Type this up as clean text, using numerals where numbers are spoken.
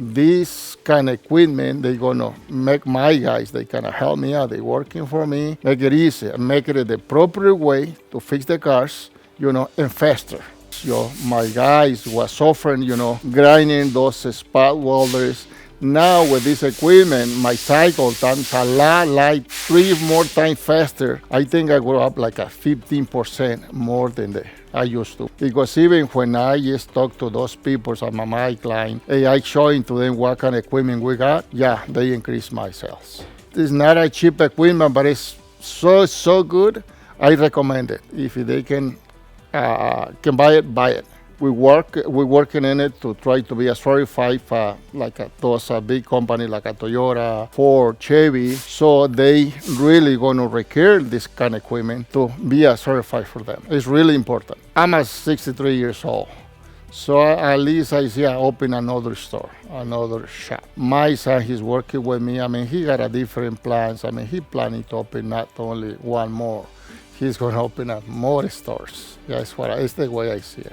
this kind of equipment, they're gonna make my guys, they kind of help me out. They're working for me, make it easy, and make it the proper way to fix the cars, and faster. My guys was suffering, grinding those spot welders. Now with this equipment, my cycle time's a lot, like 3 more times faster. I think I go up like a 15% more than I used to. Because even when I just talk to those people, some of my clients, hey, I showing to them what kind of equipment we got, yeah, they increase my sales. It's not a cheap equipment, but it's so good. I recommend it. If they can buy it, buy it. We're working in it to try to be a certified those big companies like a Toyota, Ford, Chevy. So they really gonna require this kind of equipment to be a certified for them. It's really important. I'm 63 years old. So at least I see I open another store, another shop. My son, he's working with me. I mean, he got a different plans. I mean, he planning to open not only one more. He's going to open up more stores. That's the way I see it.